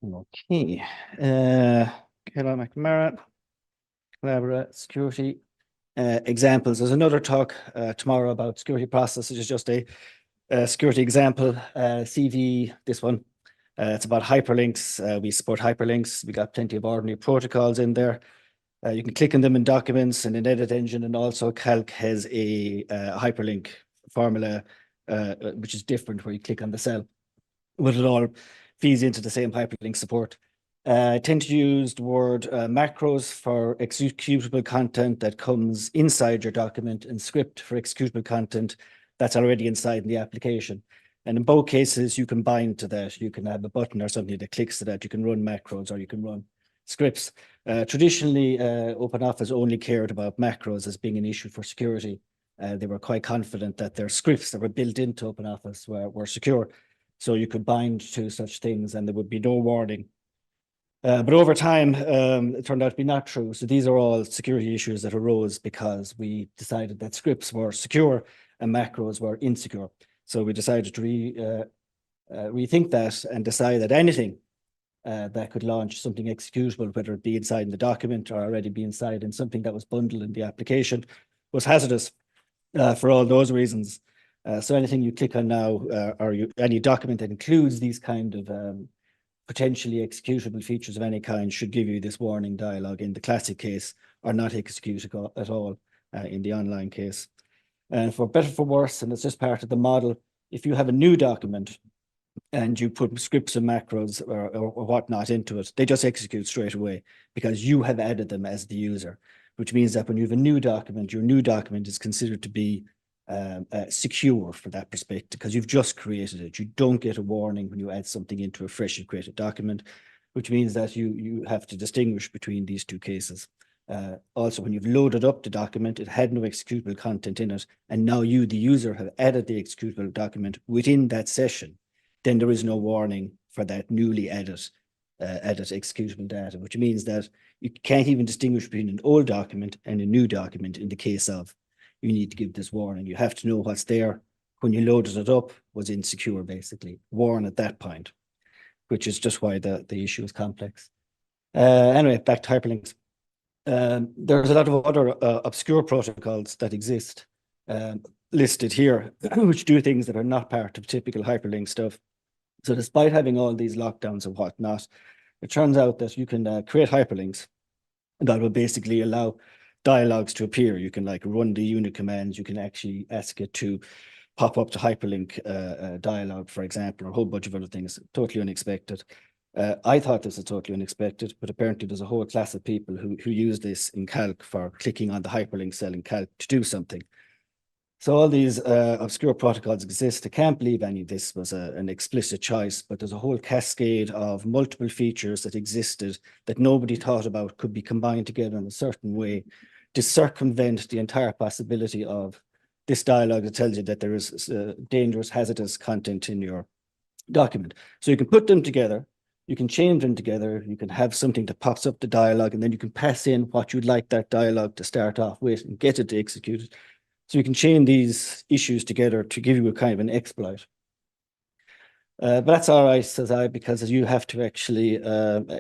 Okay. Caolán McNamara, Collabora Security Examples. There's another talk tomorrow about security processes. It's just a security example CV, this one. It's about hyperlinks. We support hyperlinks. We got plenty of ordinary protocols in there. You can click on them in documents and in Edit Engine, and also Calc has a hyperlink formula, which is different, where you click on the cell. But it all feeds into the same hyperlink support. I tend to use the word macros for executable content that comes inside your document, and script for executable content that's already inside in the application. And in both cases, you can bind to that. You can have a button or something that clicks to that. You can run macros or you can run scripts. Traditionally, OpenOffice only cared about macros as being an issue for security. They were quite confident that their scripts that were built into OpenOffice were secure. So you could bind to such things and there would be no warning. But over time, it turned out to be not true. So these are all security issues that arose because we decided that scripts were secure and macros were insecure. So we decided to rethink that and decide that anything that could launch something executable, whether it be inside in the document or already be inside in something that was bundled in the application, was hazardous for all those reasons. So anything you click on now, any document that includes these kind of potentially executable features of any kind should give you this warning dialog in the classic case, or not executable at all in the online case. And for better for worse, and it's just part of the model, if you have a new document and you put scripts and macros or whatnot into it, they just execute straight away because you have added them as the user, which means that when you have a new document, your new document is considered to be secure for that perspective because you've just created it. You don't get a warning when you add something into a freshly created document, which means that you have to distinguish between these two cases. Also, when you've loaded up the document, it had no executable content in it, and now you, the user, have added the executable document within that session, then there is no warning for that newly added executable data, which means that you can't even distinguish between an old document and a new document in the case of you need to give this warning. You have to know what's there when you loaded it up was insecure, basically. Warn at that point, which is just why the issue is complex. Anyway, back to hyperlinks. There's a lot of other obscure protocols that exist listed here, which do things that are not part of typical hyperlink stuff. So despite having all these lockdowns and whatnot, it turns out that you can create hyperlinks that will basically allow dialogues to appear. You can like run the unit commands. You can actually ask it to pop up to hyperlink dialogue, for example, or a whole bunch of other things. Totally unexpected. I thought this was totally unexpected, but apparently there's a whole class of people who use this in Calc for clicking on the hyperlink cell in Calc to do something. So all these obscure protocols exist. I can't believe any of this was an explicit choice, but there's a whole cascade of multiple features that existed that nobody thought about could be combined together in a certain way to circumvent the entire possibility of this dialogue that tells you that there is dangerous, hazardous content in your document. So you can put them together, you can chain them together, you can have something that pops up the dialogue, and then you can pass in what you'd like that dialogue to start off with and get it to execute it. So you can chain these issues together to give you a kind of an exploit. But that's all right, says I, because you have to actually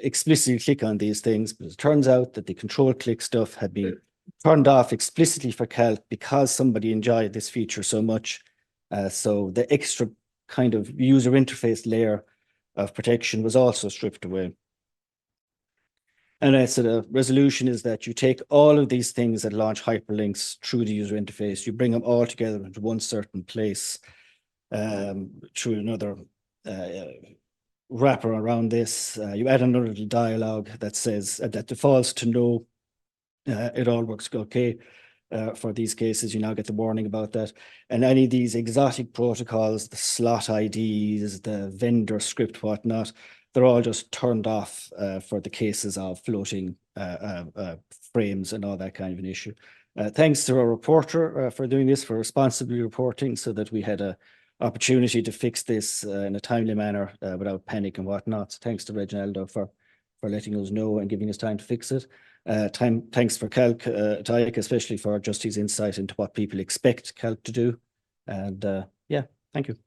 explicitly click on these things. But it turns out that the control click stuff had been turned off explicitly for Calc because somebody enjoyed this feature so much. So the extra kind of user interface layer of protection was also stripped away. And so the resolution is that you take all of these things that launch hyperlinks through the user interface, you bring them all together into one certain place through another wrapper around this. You add another little dialogue that says that defaults to no. It all works okay for these cases. You now get the warning about that. And any of these exotic protocols, the slot IDs, the vendor script, whatnot, they're all just turned off for the cases of floating frames and all that kind of an issue. Thanks to our reporter for doing this, for responsibly reporting, so that we had an opportunity to fix this in a timely manner without panic and whatnot. So thanks to Reginaldo for letting us know and giving us time to fix it. Thanks for Calc, Tayak, especially for just his insight into what people expect Calc to do. And yeah, thank you.